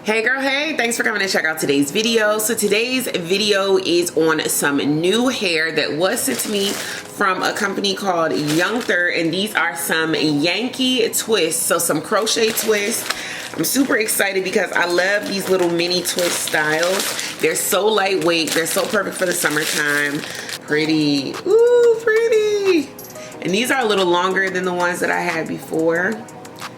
Hey girl, hey, thanks for coming to check out today's video. So today's video is on some new hair that was sent to me from a company called YOUNGTHER, and these are some Yanky twists, so some crochet twists. I'm super excited because I love these little mini twist styles. They're so lightweight, they're so perfect for the summertime. Pretty, ooh, pretty. And these are a little longer than the ones that I had before.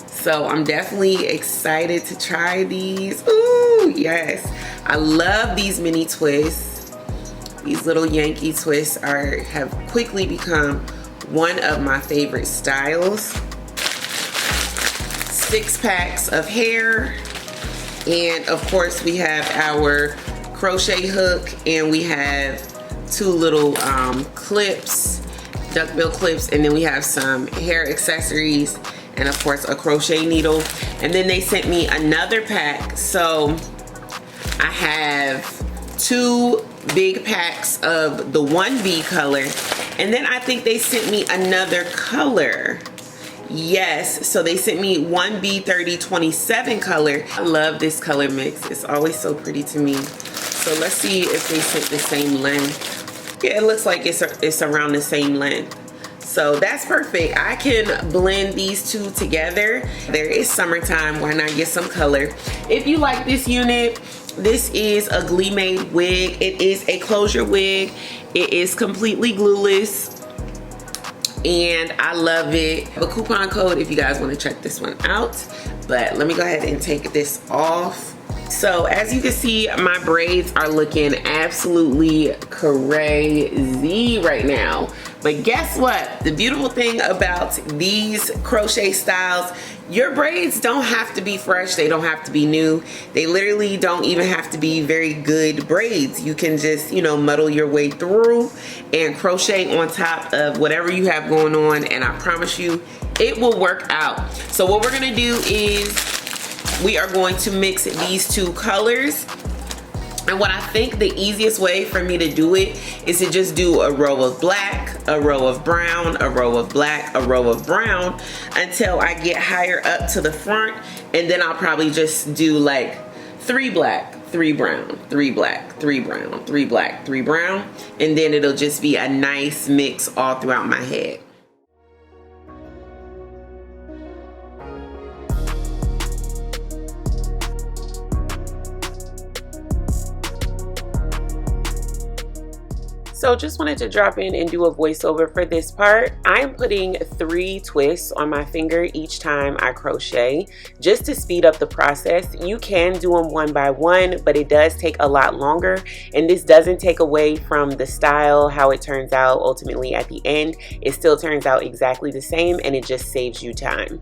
So I'm definitely excited to try these. Ooh, yes. I love these mini twists. These little Yankee twists have quickly become one of my favorite styles. 6 packs of hair. And of course we have our crochet hook, and we have 2 little clips, duckbill clips, and then we have some hair accessories, and of course a crochet needle. And then they sent me another pack, so I have 2 big packs of the 1B color, and then I think they sent me another color. Yes, so they sent me 1B 3027 color. I love this color mix. It's always so pretty to me. So let's see if they sent the same length. Yeah, it looks like it's around the same length. So that's perfect. I can blend these 2 together. There is summertime, why not get some color? If you like this unit, this is a GLEEmade wig. It is a closure wig. It is completely glueless, and I love it. I have a coupon code if you guys want to check this one out. But let me go ahead and take this off. So as you can see, my braids are looking absolutely crazy right now. But guess what? The beautiful thing about these crochet styles, your braids don't have to be fresh. They don't have to be new. They literally don't even have to be very good braids. You can just, you know, muddle your way through and crochet on top of whatever you have going on, and I promise you, it will work out. So what we're gonna do is we are going to mix these 2 colors. And what I think the easiest way for me to do it is to just do a row of black, a row of brown, a row of black, a row of brown, until I get higher up to the front. And then I'll probably just do like 3 black, 3 brown, 3 black, 3 brown, 3 black, 3 brown. And then it'll just be a nice mix all throughout my head. So just wanted to drop in and do a voiceover for this part. I'm putting 3 twists on my finger each time I crochet, just to speed up the process. You can do them one by one, but it does take a lot longer, and this doesn't take away from the style, how it turns out ultimately at the end. It still turns out exactly the same, and it just saves you time.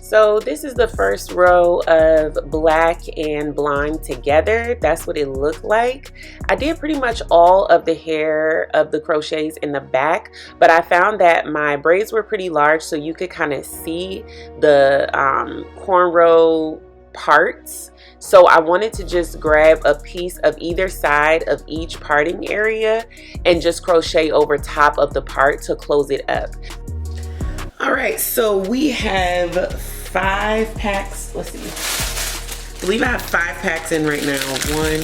So this is the first row of black and blonde together. That's what it looked like. I did pretty much all of the hair of the crochets in the back, but I found that my braids were pretty large, so you could kind of see the cornrow parts. So I wanted to just grab a piece of either side of each parting area and just crochet over top of the part to close it up. All right, so we have 5 packs. Let's see. I believe I have 5 packs in right now. 1,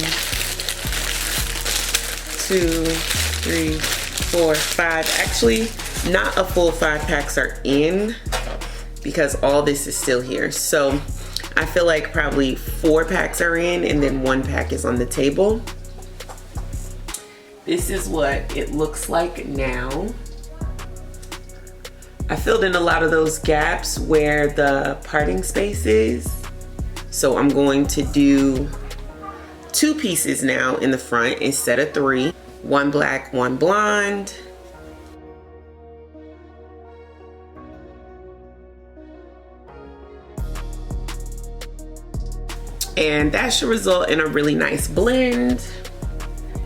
2, 3, 4, 5. Actually, not a full 5 packs are in because all this is still here. So I feel like probably 4 packs are in, and then 1 pack is on the table. This is what it looks like now. I filled in a lot of those gaps where the parting space is. So I'm going to do 2 pieces now in the front instead of 3. 1 black, 1 blonde. And that should result in a really nice blend.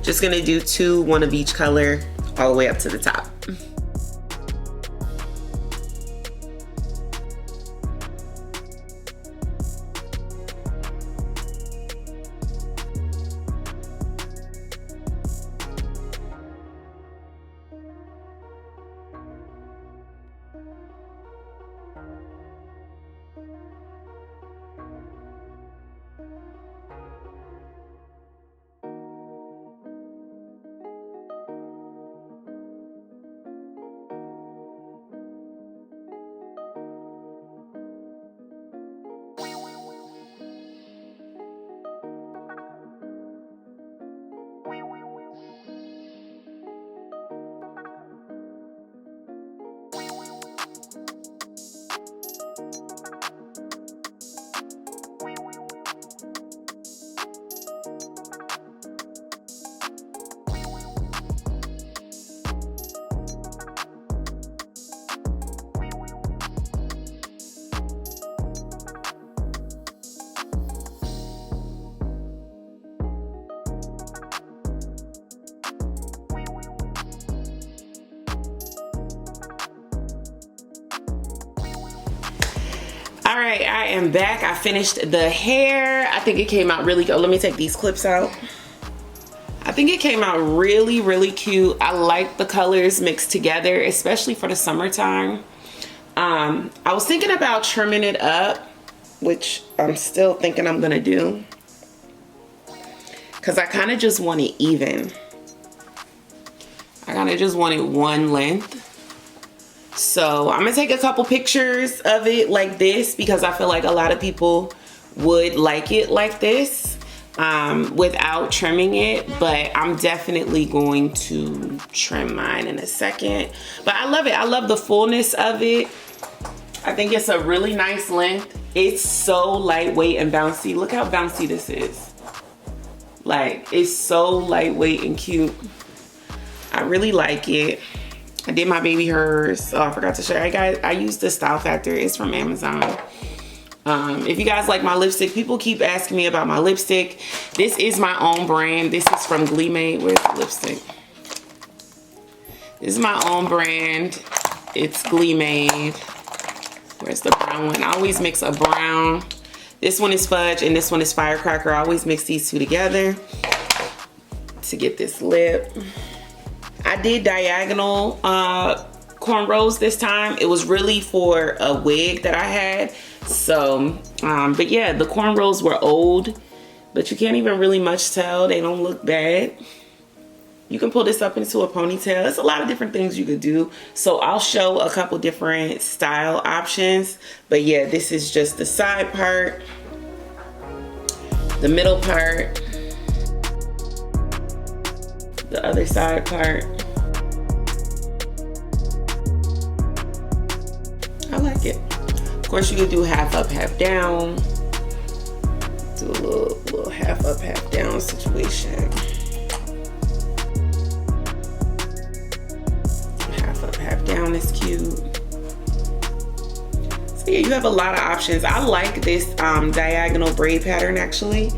Just gonna do 2, 1 of each color, all the way up to the top. right, I am back. I finished the hair. I think it came out really good. Let me take these clips out. I think it came out really, really cute. I like the colors mixed together, especially for the summertime. I was thinking about trimming it up, which I'm still thinking I'm gonna do, because I kind of just want it even. I kind of just want it one length. So I'm gonna take a couple pictures of it like this, because I feel like a lot of people would like it like this without trimming it, but I'm definitely going to trim mine in a second. But I love it. I love the fullness of it. I think it's a really nice length. It's so lightweight and bouncy. Look how bouncy this is. Like, it's so lightweight and cute. I really like it. I did my baby hers. Oh, I forgot to show you guys. I used the Style Factor. It's from Amazon. If you guys like my lipstick, people keep asking me about my lipstick. This is my own brand. This is from GLEEmade. Where's the lipstick? This is my own brand. It's GLEEmade. Where's the brown one? I always mix a brown. This one is fudge and this one is firecracker. I always mix these two together to get this lip. I did diagonal cornrows this time. It was really for a wig that I had. So, but yeah, the cornrows were old, but you can't even really much tell. They don't look bad. You can pull this up into a ponytail. It's a lot of different things you could do. So I'll show a couple different style options. But yeah, this is just the side part, the middle part, the other side part. I like it. Of course, you could do half up, half down. Do a little half up, half down situation. Half up, half down is cute. So yeah, you have a lot of options. I like this diagonal braid pattern actually.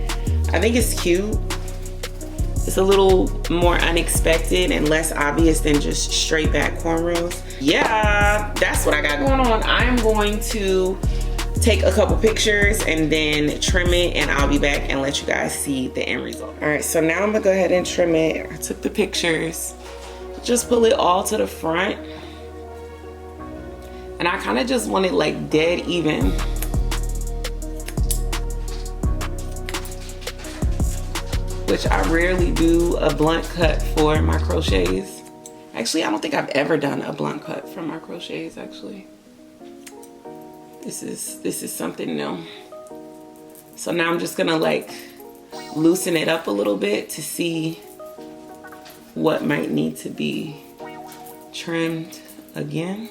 I think it's cute. It's a little more unexpected and less obvious than just straight back cornrows. Yeah, that's what I got going on. I'm going to take a couple pictures and then trim it, and I'll be back and let you guys see the end result. All right, so now I'm gonna go ahead and trim it. I took the pictures. Just pull it all to the front. And I kind of just want it like dead even. Which I rarely do a blunt cut for my crochets. Actually, I don't think I've ever done a blunt cut for my crochets actually. This is something new. So now I'm just gonna like loosen it up a little bit to see what might need to be trimmed again.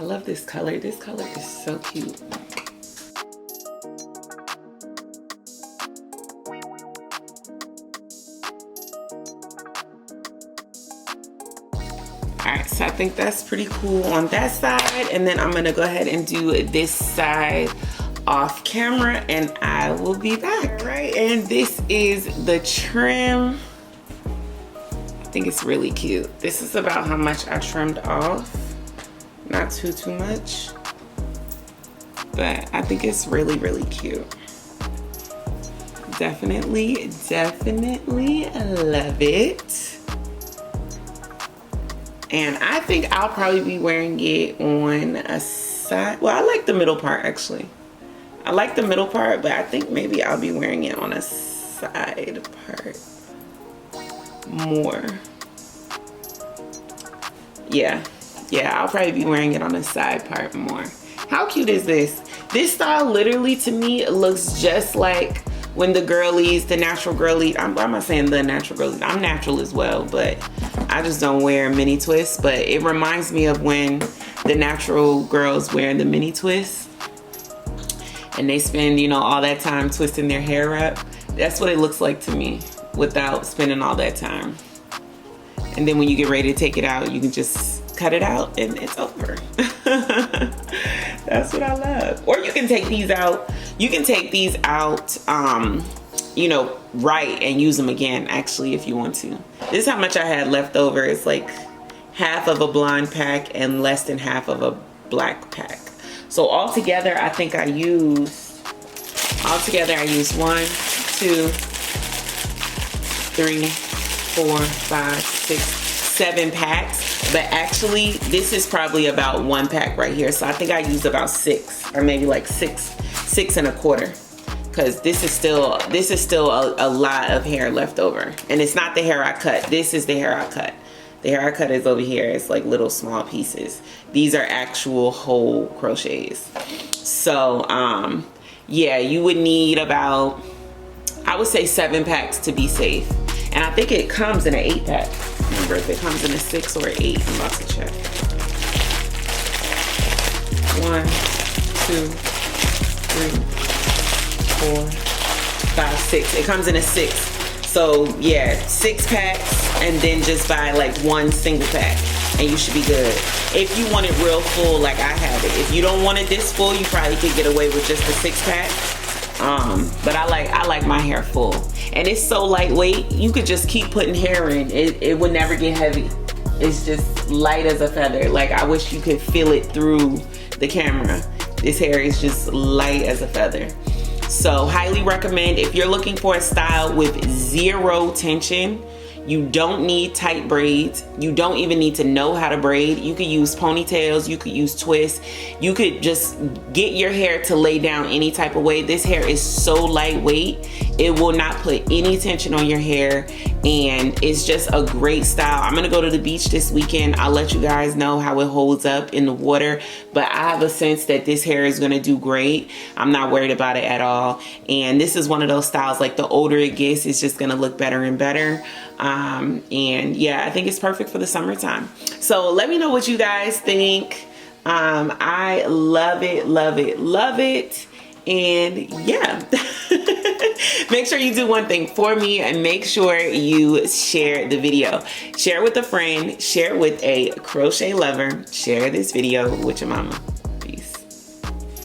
I love this color. This color is so cute. Alright, so I think that's pretty cool on that side. And then I'm gonna go ahead and do this side off camera and I will be back. All right, and this is the trim. I think it's really cute. This is about how much I trimmed off. Not too much. But I think it's really, really cute. Definitely love it. And I think I'll probably be wearing it on a side. Well, I like the middle part actually. I like the middle part, but I think maybe I'll be wearing it on a side part more. Yeah, I'll probably be wearing it on the side part more. How cute is this? This style literally to me looks just like when the girlies, the natural girlies, I'm not saying the natural girlies, I'm natural as well, but I just don't wear mini twists. But it reminds me of when the natural girls wear the mini twists and they spend, you know, all that time twisting their hair up. That's what it looks like to me without spending all that time. And then when you get ready to take it out, you can just cut it out and it's over. That's what I love. Or you can take these out. You can take these out, you know, right, and use them again actually if you want to. This is how much I had left over. It's like half of a blonde pack and less than half of a black pack. So altogether, I think I used 1, 2, 3, 4, 5, 6, 7 packs. But actually, this is probably about 1 pack right here. So I think I used about 6, or maybe like 6 1/4. Because this is still a lot of hair left over. And it's not the hair I cut. This is the hair I cut. The hair I cut is over here. It's like little small pieces. These are actual whole crochets. So, yeah, you would need about, I would say 7 packs to be safe. And I think it comes in an 8 pack. Remember if it comes in a 6 or 8. I'm about to check. 1, 2, 3, 4, 5, 6. It comes in a 6. So yeah, 6 packs, and then just buy like 1 single pack, and you should be good. If you want it real full, like I have it. If you don't want it this full, you probably could get away with just a 6 pack. But I like my hair full, and it's so lightweight. You could just keep putting hair in. It would never get heavy. It's just light as a feather. Like I wish you could feel it through the camera. This hair is just light as a feather. So highly recommend if you're looking for a style with 0 tension. You don't need tight braids. You don't even need to know how to braid. You could use ponytails, you could use twists. You could just get your hair to lay down any type of way. This hair is so lightweight. It will not put any tension on your hair, and it's just a great style. I'm gonna go to the beach this weekend. I'll let you guys know how it holds up in the water, but I have a sense that this hair is gonna do great. I'm not worried about it at all. And this is one of those styles, like the older it gets, it's just gonna look better and better. And yeah, I think it's perfect for the summertime. So let me know what you guys think. I love it, love it, love it. And yeah, make sure you do one thing for me, and make sure you share the video. Share it with a friend, share it with a crochet lover, share this video with your mama.